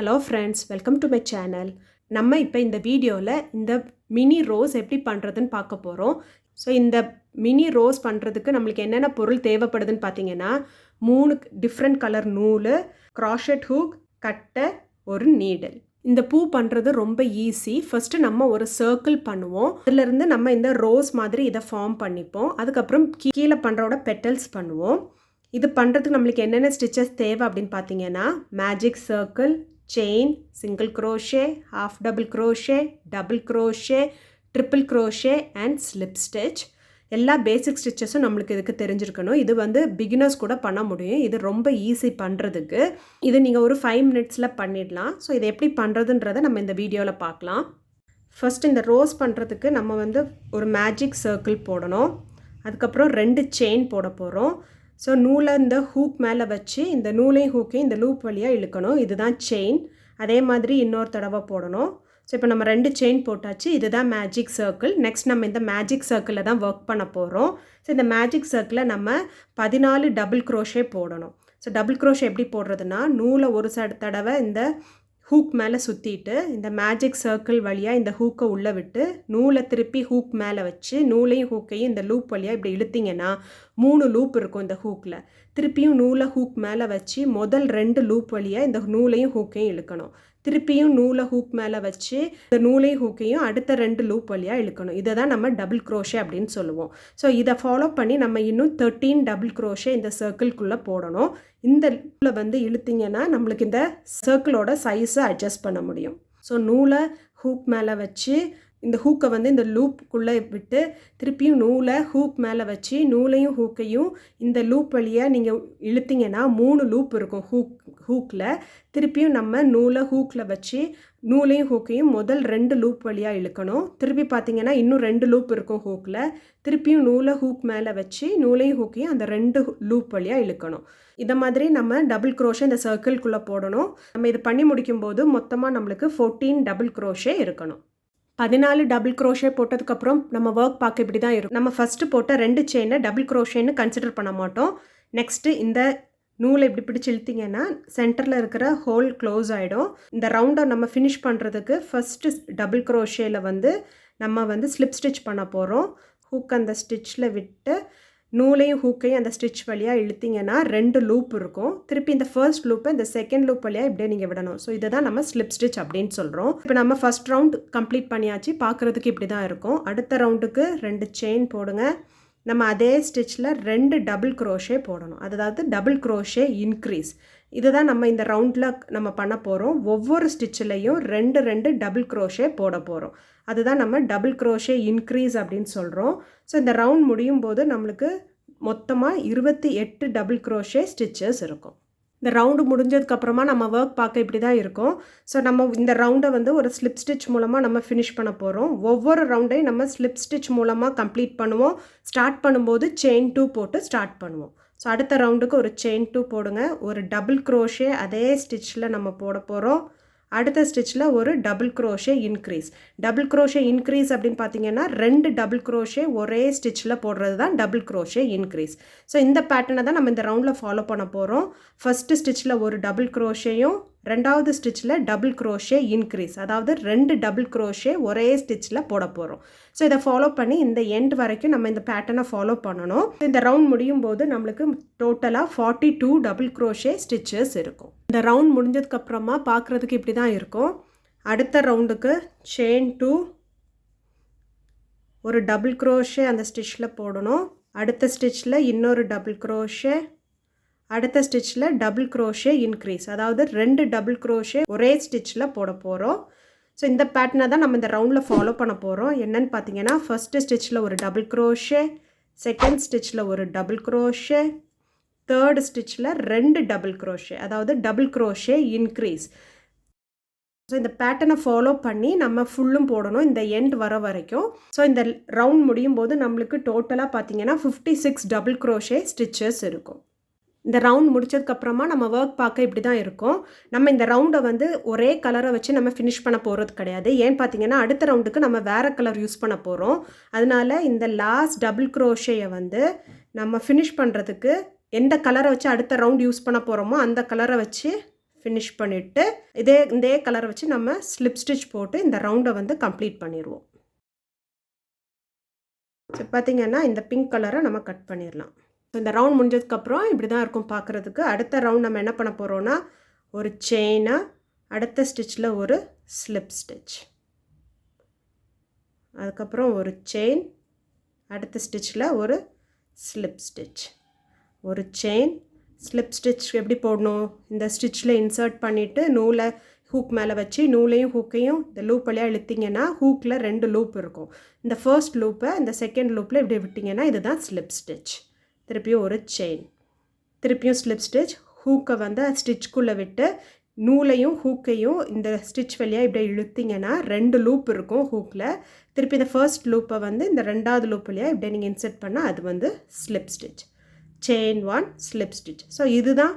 Hello friends, welcome to my channel. நம்ம இப்போ இந்த வீடியோவில் இந்த மினி ரோஸ் எப்படி பண்ணுறதுன்னு பார்க்க போகிறோம். ஸோ இந்த மினி ரோஸ் பண்ணுறதுக்கு நம்மளுக்கு என்னென்ன பொருள் தேவைப்படுதுன்னு பார்த்தீங்கன்னா, 3 டிஃப்ரெண்ட் கலர் நூல், க்ராஷெட் ஹூக், கட்டை, ஒரு நீடில். இந்த பூ பண்ணுறது ரொம்ப ஈஸி. ஃபஸ்ட்டு நம்ம ஒரு சர்க்கிள் பண்ணுவோம். அதிலிருந்து நம்ம இந்த ரோஸ் மாதிரி இதை ஃபார்ம் பண்ணிப்போம். அதுக்கப்புறம் கீழே பண்ணுறோட பெட்டல்ஸ் பண்ணுவோம். இது பண்ணுறதுக்கு நம்மளுக்கு என்னென்ன ஸ்டிச்சஸ் தேவை அப்படின்னு பார்த்தீங்கன்னா, magic circle, chain, single crochet, half double crochet, double crochet, triple crochet and slip stitch. எல்லா பேசிக் ஸ்டிச்சஸும் நம்மளுக்கு இதுக்கு தெரிஞ்சிருக்கணும். இது பிகினர்ஸ் கூட பண்ண முடியும். இது ரொம்ப ஈஸி பண்ணுறதுக்கு. இது நீங்கள் ஒரு 5 மினிட்ஸில் பண்ணிடலாம். ஸோ இதை எப்படி பண்ணுறதுன்றதை நம்ம இந்த வீடியோவில் பார்க்கலாம். ஃபஸ்ட் இந்த ரோஸ் பண்ணுறதுக்கு நம்ம ஒரு மேஜிக் சர்க்கிள் போடணும். அதுக்கப்புறம் 2 செயின் போட போகிறோம். ஸோ நூலை இந்த ஹூக் மேலே வச்சு இந்த நூலையும் ஹூக்கையும் இந்த லூப் வழியாக இழுக்கணும். இதுதான் செயின். அதே மாதிரி இன்னொரு தடவை போடணும். ஸோ இப்போ நம்ம 2 செயின் போட்டாச்சு. இதுதான் மேஜிக் சர்க்கிள். நெக்ஸ்ட் நம்ம இந்த மேஜிக் சர்க்கிளில் தான் ஒர்க் பண்ண போகிறோம். ஸோ இந்த மேஜிக் சர்க்கிளில் நம்ம 14 டபுள் க்ரோஷே போடணும். ஸோ டபுள் க்ரோஷே எப்படி போடுறதுன்னா, நூலை ஒரு தடவை இந்த ஹூக் மேலே சுற்றிட்டு இந்த மேஜிக் சர்க்கிள் வழியாக இந்த ஹூக்கை உள்ளே விட்டு நூலை திருப்பி ஹூக் மேலே வச்சு நூலையும் ஹூக்கையும் இந்த லூப் வழியாக இப்படி இழுத்திங்கன்னா 3 லூப் இருக்கும் இந்த ஹூக்கில். திருப்பியும் நூலை ஹூக் மேலே வச்சு முதல் 2 லூப் வழியாக இந்த நூலையும் ஹூக்கையும் இழுக்கணும். திருப்பியும் நூலை ஹூக் மேலே வச்சு இந்த நூலையும் ஹூக்கையும் அடுத்த 2 லூப் வழியாக இழுக்கணும். இதை தான் நம்ம டபுள் க்ரோஷே அப்படின்னு சொல்லுவோம். ஸோ இதை ஃபாலோ பண்ணி நம்ம இன்னும் 13 டபுள் க்ரோஷே இந்த சர்க்கிள்குள்ளே போடணும். இந்த லூப்பில் இழுத்திங்கன்னா நம்மளுக்கு இந்த சர்க்கிளோட சைஸை அட்ஜஸ்ட் பண்ண முடியும். ஸோ நூலை ஹூக் மேலே வச்சு இந்த ஹூக்கை இந்த லூப்புக்குள்ளே விட்டு திருப்பியும் நூலை ஹூக் மேலே வச்சு நூலையும் ஹூக்கையும் இந்த லூப் வழியாக நீங்கள் இழுத்திங்கன்னா 3 லூப் இருக்கும் ஹூக்கில். திருப்பியும் நம்ம நூலை ஹூக்கில் வச்சு நூலையும் ஹூக்கையும் முதல் 2 லூப் வழியாக இழுக்கணும். திருப்பி பார்த்தீங்கன்னா இன்னும் 2 லூப் இருக்கும் ஹூக்கில். திருப்பியும் நூலை ஹூக் மேலே வச்சு நூலையும் ஹூக்கையும் அந்த 2 லூப் வழியாக இழுக்கணும். இதை மாதிரி நம்ம டபுள் க்ரோஷே இந்த சர்க்கிள்குள்ளே போடணும். நம்ம இது பண்ணி முடிக்கும்போது மொத்தமாக நம்மளுக்கு 14 டபுள் க்ரோஷே இருக்கணும். 14 டபுள் க்ரோஷே போட்டதுக்கப்புறம் நம்ம ஒர்க் பார்க்க இப்படி தான் இருக்கும். நம்ம ஃபஸ்ட்டு போட்ட 2 செயினை டபுள் க்ரோஷேன்னு கன்சிடர் பண்ண மாட்டோம். நெக்ஸ்ட்டு இந்த நூலை இப்படி பிடிச்சி இழுத்திங்கன்னா சென்டரில் இருக்கிற ஹோல் க்ளோஸ் ஆகிடும். இந்த ரவுண்டை நம்ம ஃபினிஷ் பண்ணுறதுக்கு ஃபஸ்ட்டு டபுள் க்ரோஷேயில் நம்ம ஸ்லிப் ஸ்டிச் பண்ண போகிறோம். ஹூக் அந்த ஸ்டிச்சில் விட்டு நூலையும் ஹூக்கையும் அந்த ஸ்டிச் வழியாக இழுத்திங்கன்னா 2 லூப் இருக்கும். திருப்பி இந்த ஃபர்ஸ்ட் லூப்பை இந்த செகண்ட் லூப் வழியாக இப்படியே நீங்கள் விடணும். ஸோ இதை தான் நம்ம ஸ்லிப் ஸ்டிச் அப்படின்னு சொல்கிறோம். இப்போ நம்ம ஃபஸ்ட் ரவுண்ட் கம்ப்ளீட் பண்ணியாச்சு. பார்க்குறதுக்கு இப்படி தான் இருக்கும். அடுத்த ரவுண்டுக்கு 2 செயின் போடுங்க. நம்ம அதே ஸ்டிச்சில் 2 டபுள் க்ரோஷே போடணும். அதாவது டபுள் க்ரோஷே இன்க்ரீஸ். இதுதான் நம்ம இந்த ரவுண்டில் நம்ம பண்ண போகிறோம். ஒவ்வொரு ஸ்டிச்சிலையும் 2 டபுள் க்ரோஷே போட போகிறோம். அதுதான் நம்ம டபுள் க்ரோஷே இன்க்ரீஸ் அப்படின்னு சொல்கிறோம். ஸோ இந்த ரவுண்ட் முடியும் போது நம்மளுக்கு மொத்தமாக 28 டபுள் க்ரோஷே ஸ்டிச்சஸ் இருக்கும். இந்த ரவுண்டு முடிஞ்சதுக்கப்புறமா நம்ம ஒர்க் பார்க்க இப்படி தான் இருக்கும். ஸோ நம்ம இந்த ரவுண்டை ஒரு ஸ்லிப் ஸ்டிச் மூலமாக நம்ம ஃபினிஷ் பண்ண போகிறோம். ஒவ்வொரு ரவுண்டையும் நம்ம ஸ்லிப் ஸ்டிச் மூலமாக கம்ப்ளீட் பண்ணுவோம். ஸ்டார்ட் பண்ணும்போது செயின் 2 போட்டு ஸ்டார்ட் பண்ணுவோம். ஸோ அடுத்த ரவுண்டுக்கு ஒரு செயின் 2 போடுங்க. ஒரு டபுள் க்ரோஷே அதே ஸ்டிச்சில் நம்ம போட போகிறோம். அடுத்த ஸ்டிச்சில் ஒரு double crochet increase. Double crochet increase அப்படின்னு பார்த்தீங்கன்னா 2 டபுள் க்ரோஷே ஒரே ஸ்டிச்சில் போடுறது தான் டபுள் க்ரோஷே இன்க்ரீஸ். ஸோ இந்த பேட்டர்னை தான் நம்ம இந்த ரவுண்டில் ஃபாலோ பண்ண போகிறோம். ஃபஸ்ட்டு ஸ்டிச்சில் ஒரு டபுள் க்ரோஷேயும் ரெண்டாவது ஸ்டிச்சில் டபுள் க்ரோஷே இன்க்ரீஸ். அதாவது 2 டபுள் க்ரோஷே ஒரே ஸ்டிச்சில் போட போகிறோம். ஸோ இதை ஃபாலோ பண்ணி இந்த எண்ட் வரைக்கும் நம்ம இந்த பேட்டர்னை ஃபாலோ பண்ணணும். இந்த ரவுண்ட் முடியும் போது நம்மளுக்கு டோட்டலாக 42 டபுள் க்ரோஷே ஸ்டிச்சஸ் இருக்கும். இந்த ரவுண்ட் முடிஞ்சதுக்கப்புறமா பார்க்குறதுக்கு இப்படி தான் இருக்கும். அடுத்த ரவுண்டுக்கு செயின் 2 ஒரு டபுள் க்ரோஷே அந்த ஸ்டிச்சில் போடணும். அடுத்த ஸ்டிச்சில் இன்னொரு டபுள் க்ரோஷே, அடுத்த ஸ்டிச்சில் டபுள் க்ரோஷே இன்க்ரீஸ். அதாவது 2 டபுள் க்ரோஷே ஒரே ஸ்டிச்சில் போட போகிறோம். ஸோ இந்த பேட்டர்னை தான் நம்ம இந்த ரவுண்டில் ஃபாலோ பண்ண போகிறோம். என்னென்னு பார்த்தீங்கன்னா, ஃபஸ்ட்டு ஸ்டிச்சில் ஒரு டபுள் க்ரோஷே, செகண்ட் ஸ்டிச்சில் ஒரு டபுள் க்ரோஷே, தேர்டு ஸ்டிச்சில் 2 டபுள் க்ரோஷே, அதாவது டபுள் க்ரோஷே இன்க்ரீஸ். ஸோ இந்த பேட்டர்னை ஃபாலோ பண்ணி நம்ம ஃபுல்லும் போடணும் இந்த எண்ட் வர வரைக்கும். ஸோ இந்த ரவுண்ட் முடியும் போது நம்மளுக்கு டோட்டலாக பார்த்தீங்கன்னா 56 டபுள் க்ரோஷே ஸ்டிச்சஸ் இருக்கும். இந்த ரவுண்ட் முடிச்சதுக்கப்புறமா நம்ம ஒர்க் பார்க்க இப்படி தான் இருக்கும். நம்ம இந்த ரவுண்டை ஒரே கலரை வச்சு நம்ம ஃபினிஷ் பண்ண போகிறது கிடையாது. ஏன்னு பார்த்தீங்கன்னா அடுத்த ரவுண்டுக்கு நம்ம வேறு கலர் யூஸ் பண்ண போகிறோம். அதனால் இந்த லாஸ்ட் டபுள் க்ரோஷேயை நம்ம ஃபினிஷ் பண்ணுறதுக்கு எந்த கலரை வச்சு அடுத்த ரவுண்ட் யூஸ் பண்ண போகிறோமோ அந்த கலரை வச்சு ஃபினிஷ் பண்ணிவிட்டு இதே கலரை வச்சு நம்ம ஸ்லிப் ஸ்டிச் போட்டு இந்த ரவுண்டை வந்து கம்ப்ளீட் பண்ணிடுவோம். ஸோ பார்த்திங்கன்னா இந்த பிங்க் கலரை நம்ம கட் பண்ணிடலாம். ஸோ இந்த ரவுண்ட் முடிஞ்சதுக்கப்புறம் இப்படி தான் இருக்கும் பார்க்குறதுக்கு. அடுத்த ரவுண்ட் நம்ம என்ன பண்ண போகிறோன்னா ஒரு செயினை, அடுத்த ஸ்டிச்சில் ஒரு ஸ்லிப் ஸ்டிச், அதுக்கப்புறம் ஒரு செயின், அடுத்த ஸ்டிச்சில் ஒரு ஸ்லிப் ஸ்டிச், ஒரு செயின், ஸ்லிப் ஸ்டிச் எப்படி போடணும், இந்த ஸ்டிச்சில் இன்சர்ட் பண்ணிவிட்டு நூலை ஹூக் மேலே வச்சு நூலையும் ஹூக்கையும் இந்த லூப் வழியாக இழுத்திங்கன்னா ஹூக்கில் 2 லூப் இருக்கும். இந்த ஃபர்ஸ்ட் லூப்பை இந்த செகண்ட் லூப்பில் இப்படி விட்டிங்கன்னா இதுதான் ஸ்லிப் ஸ்டிச். திருப்பியும் ஒரு செயின், திருப்பியும் ஸ்லிப் ஸ்டிச், ஹூக்கை வந்து ஸ்டிச்சுக்குள்ளே விட்டு நூலையும் ஹூக்கையும் இந்த ஸ்டிச் வழியாக இப்படி இழுத்திங்கன்னா 2 லூப் இருக்கும் ஹூக்கில். திருப்பி இந்த ஃபர்ஸ்ட் லூப்பை வந்து இந்த 2வது லூப் வழியாக இப்படி நீங்கள் இன்சர்ட் பண்ணால் அது வந்து slip stitch. Chain 1 slip stitch. So இதுதான்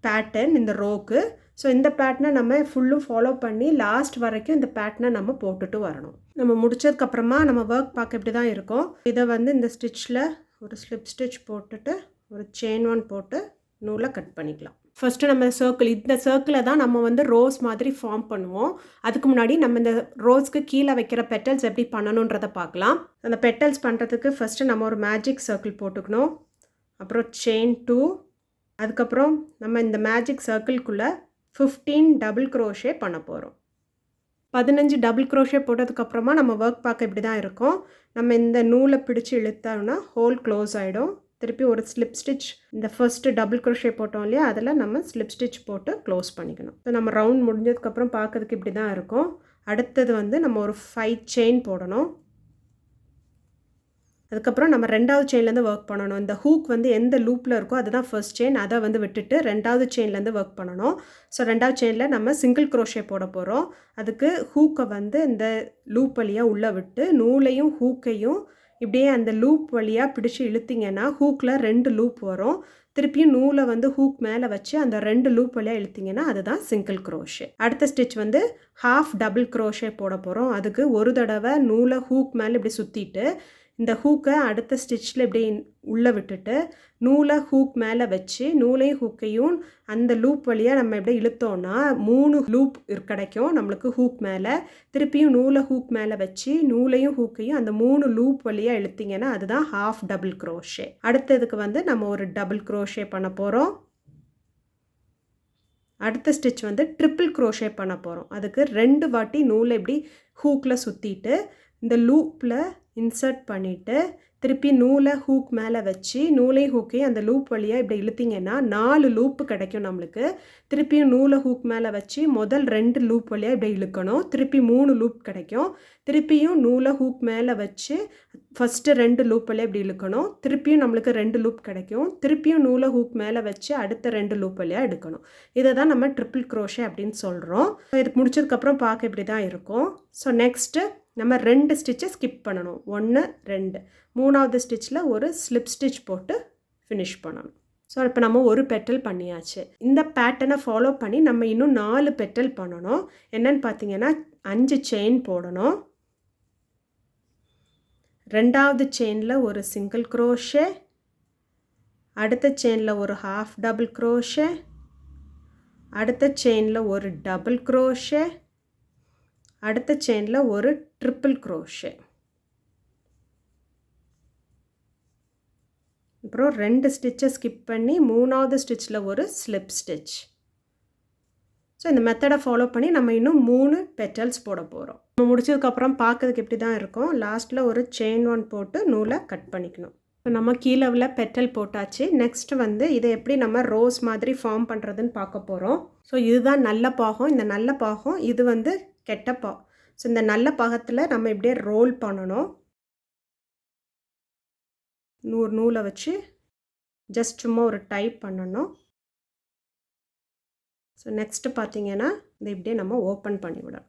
பேட்டர்ன் இந்த ரோக்கு. ஸோ இந்த பேட்டர்னை நம்ம ஃபுல்லும் ஃபாலோ பண்ணி லாஸ்ட் வரைக்கும் இந்த பேட்டர்னை நம்ம போட்டுட்டு வரணும். நம்ம முடிச்சதுக்கப்புறமா நம்ம ஒர்க் பார்க்க இப்படி தான் இருக்கும். இதை வந்து இந்த ஸ்டிச்சில் ஒரு ஸ்லிப் ஸ்டிச் போட்டுட்டு ஒரு செயின் 1 போட்டு நூலை கட் பண்ணிக்கலாம். ஃபஸ்ட்டு நம்ம இந்த சர்க்கிளில் தான் நம்ம வந்து ரோஸ் மாதிரி ஃபார்ம் பண்ணுவோம். அதுக்கு முன்னாடி நம்ம இந்த ரோஸ்க்கு கீழே வைக்கிற பெட்டல்ஸ் எப்படி பண்ணணுன்றதை பார்க்கலாம். அந்த பெட்டல்ஸ் பண்ணுறதுக்கு ஃபஸ்ட்டு நம்ம ஒரு மேஜிக் சர்க்கிள் போட்டுக்கணும். அப்புறம் செயின் 2, அதுக்கப்புறம் நம்ம இந்த மேஜிக் சர்க்கிள்குள்ளே 15 டபுள் க்ரோஷே பண்ண போகிறோம். 15 டபுள் க்ரோஷே போட்டதுக்கப்புறமா நம்ம ஒர்க் பார்க்க இப்படி தான் இருக்கும். நம்ம இந்த நூலை பிடிச்சி இழுத்தோம்னா ஹோல் க்ளோஸ் ஆகிடும். திருப்பி ஒரு ஸ்லிப் ஸ்டிச், இந்த ஃபர்ஸ்ட்டு டபுள் க்ரோஷே போட்டோம் இல்லையா, அதில் நம்ம ஸ்லிப் ஸ்டிச் போட்டு க்ளோஸ் பண்ணிக்கணும். ஸோ நம்ம ரவுண்ட் முடிஞ்சதுக்கப்புறம் பார்க்கறதுக்கு இப்படி தான் இருக்கும். அடுத்தது வந்து நம்ம ஒரு 5 செயின் போடணும். அதுக்கப்புறம் நம்ம 2வது செயின்லேருந்து ஒர்க் பண்ணணும். இந்த ஹூக் வந்து எந்த லூப்பில் இருக்கோ அதுதான் ஃபர்ஸ்ட் செயின், அதை வந்து விட்டுட்டு 2வது செயின்லேருந்து ஒர்க் பண்ணணும். ஸோ 2வது செயினில் நம்ம சிங்கிள் க்ரோஷே போட போகிறோம். அதுக்கு ஹூக்கை வந்து இந்த லூப் வழியாக உள்ளே விட்டு நூலையும் ஹூக்கையும் இப்படியே அந்த லூப் வழியாக பிடிச்சி இழுத்திங்கன்னா ஹூக்கில் 2 லூப் வரும். திருப்பியும் நூலை வந்து ஹூக் மேலே வச்சு அந்த 2 லூப் வழியாக இழுத்திங்கன்னா அதுதான் சிங்கிள் க்ரோஷே. அடுத்த ஸ்டிச் வந்து ஹாஃப் டபுள் க்ரோஷே போட போகிறோம். அதுக்கு ஒரு தடவை நூலை ஹூக் மேலே இப்படி சுற்றிட்டு இந்த ஹூக்கை அடுத்த ஸ்டிச்சில் இப்படி உள்ளே விட்டுட்டு நூலை ஹூக் மேலே வச்சு நூலையும் ஹூக்கையும் அந்த லூப் வழியாக நம்ம இப்படி இழுத்தோன்னா 3 லூப் கிடைக்கும் நம்மளுக்கு ஹூக் மேலே. திருப்பியும் நூலை ஹூக் மேலே வச்சு நூலையும் ஹூக்கையும் அந்த 3 லூப் வழியாக இழுத்திங்கன்னா அதுதான் ஹாஃப் டபுள் க்ரோஷே. அடுத்ததுக்கு வந்து நம்ம ஒரு டபுள் க்ரோஷே பண்ண போகிறோம். அடுத்த ஸ்டிச் வந்து ட்ரிப்பிள் க்ரோஷே பண்ண போகிறோம். அதுக்கு 2 வாட்டி நூலை இப்படி ஹூக்கில் சுற்றிட்டு இந்த லூப்பில் இன்சர்ட் பண்ணிவிட்டு திருப்பி நூலை ஹூக் மேலே வச்சு நூலையும் ஹூக்கையும் அந்த லூப் வழியாக இப்படி இழுத்திங்கன்னா 4 லூப்பு கிடைக்கும் நம்மளுக்கு. திருப்பியும் நூலை ஹூக் மேலே வச்சு முதல் 2 லூப் வழியாக இப்படி இழுக்கணும். திருப்பி 3 லூப் கிடைக்கும். திருப்பியும் நூலை ஹூக் மேலே வச்சு ஃபஸ்ட்டு 2 லூப் வழியாக இப்படி இழுக்கணும். திருப்பியும் நம்மளுக்கு 2 லூப் கிடைக்கும். திருப்பியும் நூலை ஹூக் மேலே வச்சு அடுத்த 2 லூப் வழியாக எடுக்கணும். இதை தான் நம்ம ட்ரிப்பிள் க்ரோஷே அப்படின்னு சொல்கிறோம். இது முடிச்சதுக்கப்புறம் பார்க்க இப்படி தான் இருக்கும். ஸோ நெக்ஸ்ட்டு நம்ம 2 ஸ்டிச்சை ஸ்கிப் பண்ணணும். 1 2 3வது ஸ்டிச்சில் ஒரு ஸ்லிப் ஸ்டிச் போட்டு ஃபினிஷ் பண்ணணும். ஸோ இப்போ நம்ம ஒரு பெட்டல் பண்ணியாச்சு. இந்த பேட்டர்னை ஃபாலோ பண்ணி நம்ம இன்னும் 4 பெட்டல் பண்ணணும். என்னன்னு பார்த்தீங்கன்னா 5 செயின் போடணும். 2வது செயினில் ஒரு சிங்கிள் க்ரோஷே, அடுத்த செயினில் ஒரு ஹாஃப் டபுள் க்ரோஷே, அடுத்த செயினில் ஒரு டபுள் க்ரோஷே, அடுத்த செயினில் ஒரு ட்ரிப்பிள் க்ரோஷே. அப்புறம் 2 ஸ்டிச்சை ஸ்கிப் பண்ணி 3வது ஸ்டிச்சில் ஒரு ஸ்லிப் ஸ்டிச். ஸோ இந்த மெத்தடை ஃபாலோ பண்ணி நம்ம இன்னும் 3 பெட்டல்ஸ் போட போகிறோம். நம்ம முடிச்சதுக்கப்புறம் பார்க்கறதுக்கு இப்படி தான் இருக்கும். லாஸ்ட்டில் ஒரு செயின் 1 போட்டு நூலை கட் பண்ணிக்கணும். இப்போ நம்ம கீழே உள்ள பெட்டல் போட்டாச்சு. நெக்ஸ்ட்டு வந்து இதை எப்படி நம்ம ரோஸ் மாதிரி ஃபார்ம் பண்ணுறதுன்னு பார்க்க போகிறோம். ஸோ இதுதான் நல்ல பாகம். இந்த நல்ல பாகம் இது வந்து கெட்ட பாகம். ஸோ இந்த நல்ல பாகத்தில் நம்ம இப்படியே ரோல் பண்ணணும். நூலை வச்சு ஜஸ்ட் சும்மா ஒரு டைப் பண்ணணும். ஸோ நெக்ஸ்ட்டு பார்த்தீங்கன்னா இதை இப்படியே நம்ம ஓப்பன் பண்ணிவிடணும்.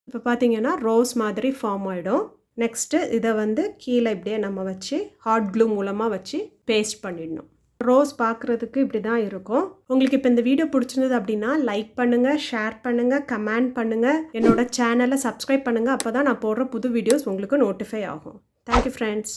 இப்போ பார்த்தீங்கன்னா ரோஸ் மாதிரி ஃபார்ம் ஆகிடும். நெக்ஸ்ட்டு இதை வந்து கீழே இப்படியே நம்ம வச்சு ஹாட் க்ளூ மூலமாக வச்சு பேஸ்ட் பண்ணிடணும். ரோஸ் பார்க்குறதுக்கு இப்படி தான் இருக்கும். உங்களுக்கு இப்போ இந்த வீடியோ பிடிச்சிருந்தது அப்படின்னா லைக் பண்ணுங்கள், ஷேர் பண்ணுங்கள், கமெண்ட் பண்ணுங்கள், என்னோட சேனலை சப்ஸ்கிரைப் பண்ணுங்கள். அப்போ தான் நான் போடுற புது வீடியோஸ் உங்களுக்கு நோட்டிஃபை ஆகும். Thank you friends.